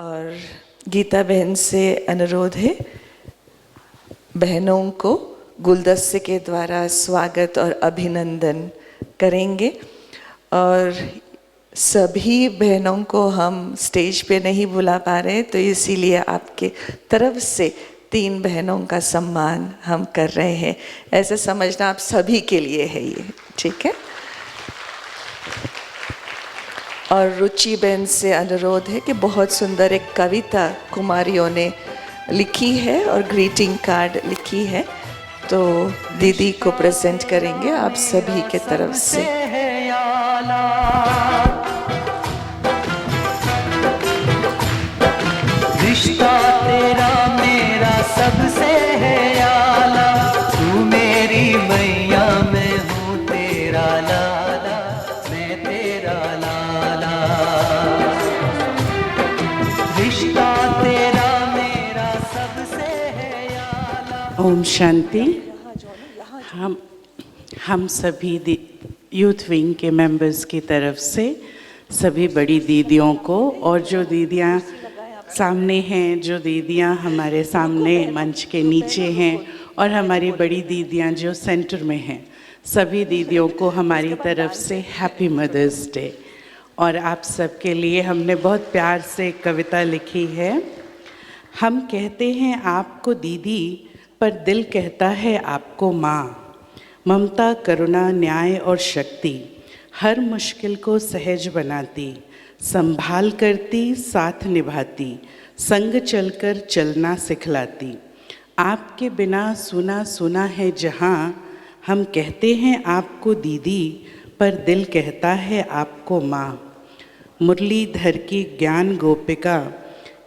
और गीता बहन से अनुरोध है, बहनों को गुलदस्ते के द्वारा स्वागत और अभिनंदन करेंगे। और सभी बहनों को हम स्टेज पे नहीं बुला पा रहे, तो इसीलिए आपके तरफ से 3 बहनों का सम्मान हम कर रहे हैं। ऐसे समझना आप सभी के लिए है ये, ठीक है। और रुचि बहन से अनुरोध है कि बहुत सुंदर एक कविता कुमारियों ने लिखी है और ग्रीटिंग कार्ड लिखी है, तो दीदी को प्रेजेंट करेंगे आप सभी के तरफ से। रिश्ता तेरा मेरा सबसे है आला, तू मेरी मैया मैं हूँ तेरा लाला, मैं तेरा लाला। रिश्ता तेरा मेरा सबसे है आला। ओम शांति। हम सभी यूथ विंग के मेंबर्स की तरफ से सभी बड़ी दीदियों को, और जो दीदियाँ सामने हैं, जो दीदियाँ हमारे सामने मंच के नीचे हैं, और हमारी बड़ी दीदियाँ जो सेंटर में हैं, सभी दीदियों को हमारी तरफ से हैप्पी मदर्स डे। और आप सबके लिए हमने बहुत प्यार से एक कविता लिखी है। हम कहते हैं आपको दीदी, पर दिल कहता है आपको माँ। ममता, करुणा, न्याय और शक्ति हर मुश्किल को सहज बनाती, संभाल करती, साथ निभाती, संग चलकर चलना सिखलाती। आपके बिना सुना सुना है जहाँ, हम कहते हैं आपको दीदी, पर दिल कहता है आपको माँ। मुरलीधर की ज्ञान गोपिका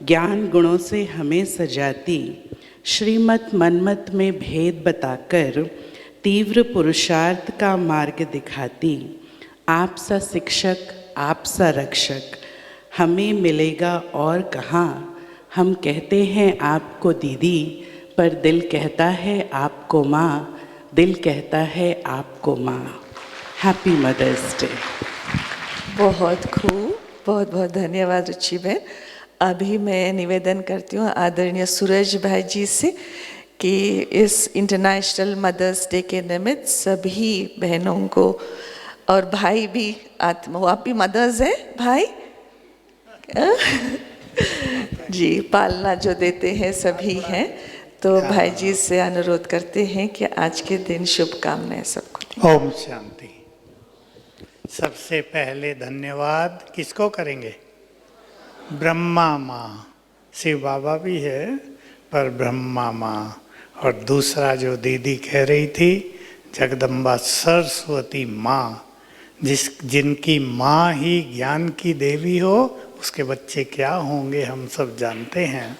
ज्ञान गुणों से हमें सजाती, श्रीमत मनमत में भेद बताकर तीव्र पुरुषार्थ का मार्ग दिखाती। आप सा शिक्षक, आप सा रक्षक हमें मिलेगा और कहाँ। हम कहते हैं आपको दीदी, पर दिल कहता है आपको माँ, दिल कहता है आपको माँ। Happy mother's day. बहुत खूब, बहुत बहुत धन्यवाद रुचि बहन। अभी मैं निवेदन करती हूँ आदरणीय सूरज भाई जी से कि इस इंटरनेशनल मदर्स डे के निमित्त सभी बहनों को, और भाई भी वो आप भी मदर्स हैं भाई जी, पालना जो देते हैं सभी हैं, तो भाई जी से अनुरोध करते हैं कि आज के दिन शुभकामनाएं सबको। ओम शांति। सबसे पहले धन्यवाद किसको करेंगे? ब्रह्मा माँ। शिव बाबा भी है, पर ब्रह्मा माँ। और दूसरा जो दीदी कह रही थी, जगदम्बा सरस्वती माँ, जिनकी माँ ही ज्ञान की देवी हो, उसके बच्चे क्या होंगे हम सब जानते हैं।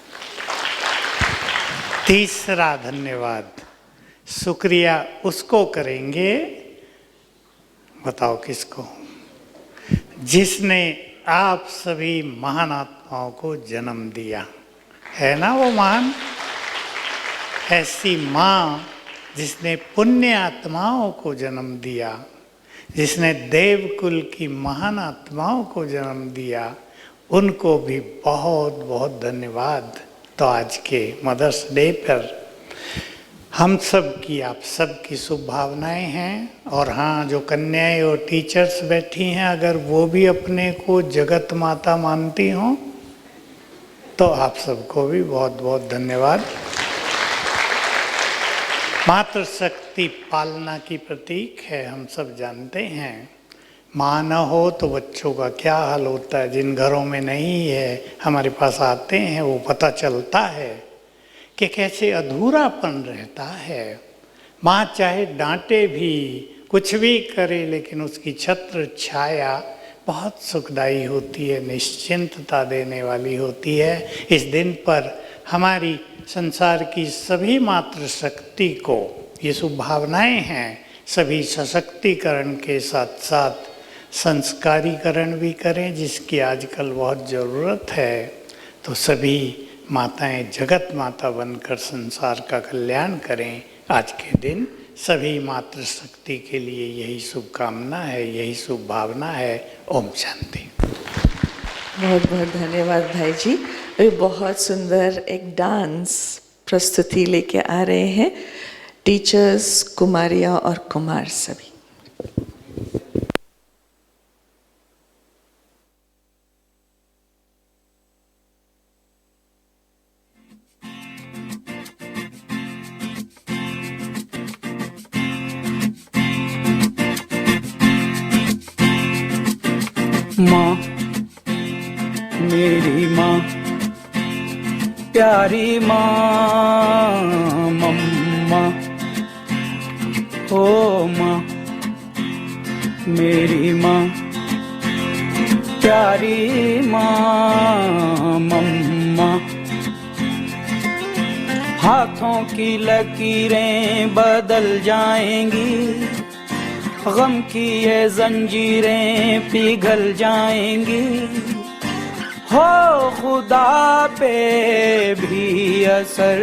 तीसरा धन्यवाद, शुक्रिया उसको करेंगे, बताओ किसको? जिसने आप सभी महान आत्माओं को जन्म दिया है ना, वो महान। ऐसी माँ जिसने पुण्य आत्माओं को जन्म दिया, जिसने देवकुल की महान आत्माओं को जन्म दिया, उनको भी बहुत बहुत धन्यवाद। तो आज के मदर्स डे पर हम सब की, आप सब की शुभ भावनाएं हैं। और हाँ, जो कन्याएं और टीचर्स बैठी हैं, अगर वो भी अपने को जगत माता मानती हों, तो आप सबको भी बहुत बहुत धन्यवाद। मातृशक्ति पालना की प्रतीक है, हम सब जानते हैं। माँ न हो तो बच्चों का क्या हाल होता है। जिन घरों में नहीं है, हमारे पास आते हैं, वो पता चलता है कि कैसे अधूरापन रहता है। माँ चाहे डांटे भी, कुछ भी करे, लेकिन उसकी छत्र छाया बहुत सुखदायी होती है, निश्चिंतता देने वाली होती है। इस दिन पर हमारी संसार की सभी मातृशक्ति को ये शुभ भावनाएं हैं। सभी सशक्तिकरण के साथ साथ संस्कारीकरण भी करें, जिसकी आजकल बहुत ज़रूरत है। तो सभी माताएं जगत माता बनकर संसार का कल्याण करें। आज के दिन सभी मातृशक्ति के लिए यही शुभकामना है, यही शुभ भावना है। ओम शांति। बहुत बहुत धन्यवाद भाई जी। अभी बहुत सुंदर एक डांस प्रस्तुति लेके आ रहे हैं टीचर्स, कुमारियाँ और कुमार सभी। माँ, मेरी माँ, प्यारी माँ, मम्मा, ओ माँ, मेरी माँ, प्यारी माँ, मम्मा। हाथों की लकीरें बदल जाएंगी, गम की ये जंजीरें पिघल जाएंगी, हो खुदा पे भी असर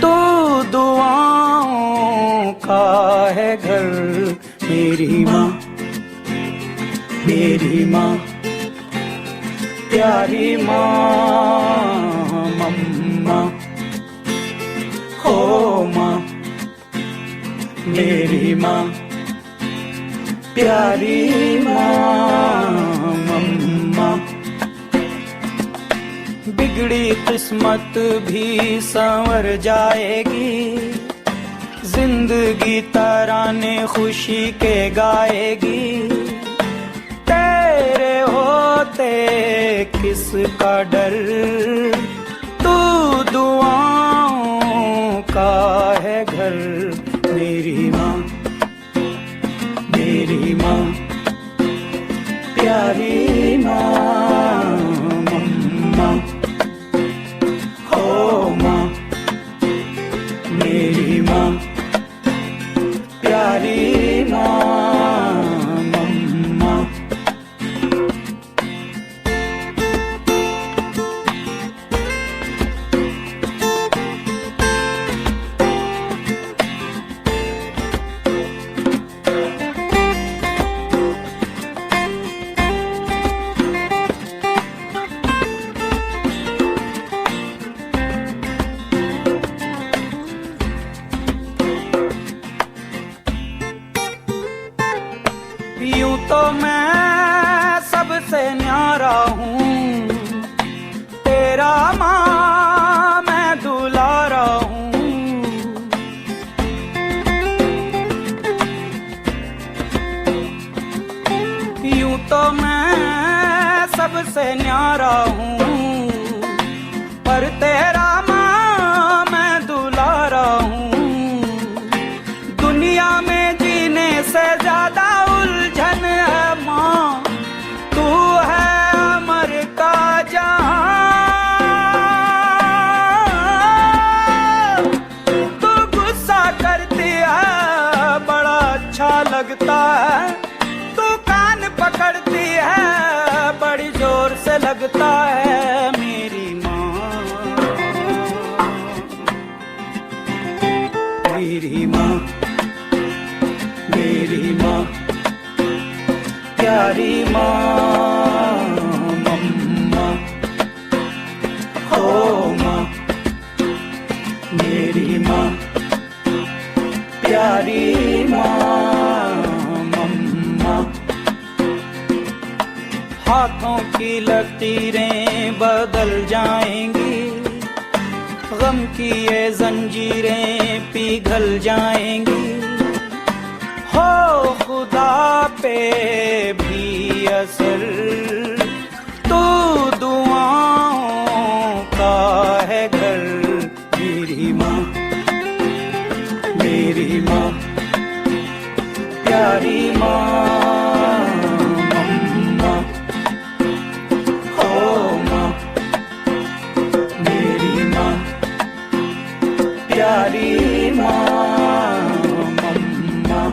तो दुआओं का है घर। मेरी माँ, मेरी माँ, प्यारी माँ, मम्मा, हो माँ, मेरी माँ, प्यारी माँ, मम्मा। बिगड़ी किस्मत भी संवर जाएगी, जिंदगी तराने खुशी के गाएगी, तेरे होते किसका डर, तू दुआओं का है घर। मेरी माँ, मेरी माँ, प्यारी माँ, मम्मा, हो माँ, मेरी माँ, प्यारी माँ, मम्मा। यूं तो मैं सबसे न्यारा हूँ, तेरा माँ मैं दुलारा हूँ। यूं तो मैं सबसे न्यारा हूँ, पर तेरा माँ मैं दुलारा हूँ। दुनिया में जीने से ज्यादा उलझन है माँ, तू है अमर का जहां। तू गुस्सा करती है बड़ा अच्छा लगता है, तू कान पकड़ती है बड़ी जोर से लगता है। मेरी माँ, मेरी माँ, मेरी माँ, प्यारी माँ, मम्मा, हो माँ, मेरी माँ, प्यारी माँ, मम्मा। हाथों की लकीरें बदल जाएंगी, गम की ये जंजीरें पिघल जाएंगी, हो खुदा पे भी असर तो दुआओं का है घर। मेरी माँ, मेरी माँ, प्यारी माँ, मम्मा, हो माँ, मेरी माँ, प्यारी माँ, मम्मा।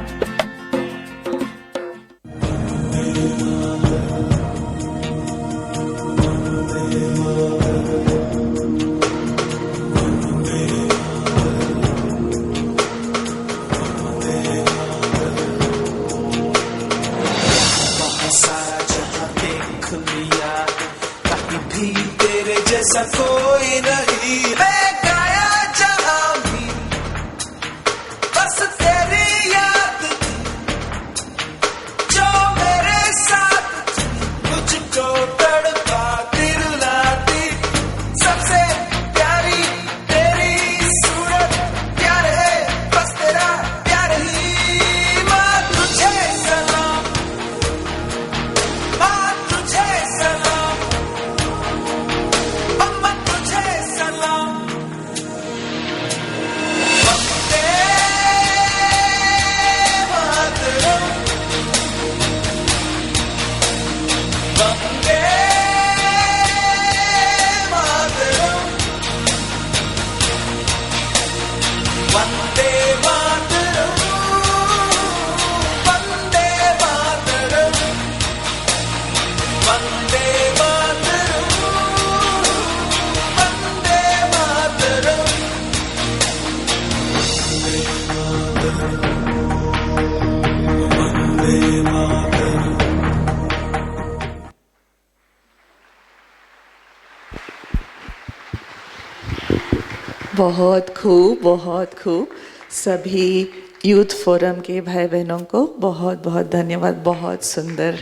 तेरे जैसा कोई नहीं। मैं गाया जहां भी बस तेरी याद जो मेरे साथ मुझको तड़पाती रुलाती। सबसे प्यारी तेरी सूरत, प्यार है बस तेरा प्यार ही। माँ तुझे सलाम, माँ तुझे सलाम, अम्मा तुझे सलाम। वंदे मातरम, वंदे मातरम, वंदे मातरम, वंदे मातरम, वंदे मातरम, वंदे मातरम। बहुत खूब, बहुत खूब। सभी यूथ फोरम के भाई बहनों को बहुत बहुत धन्यवाद। बहुत सुंदर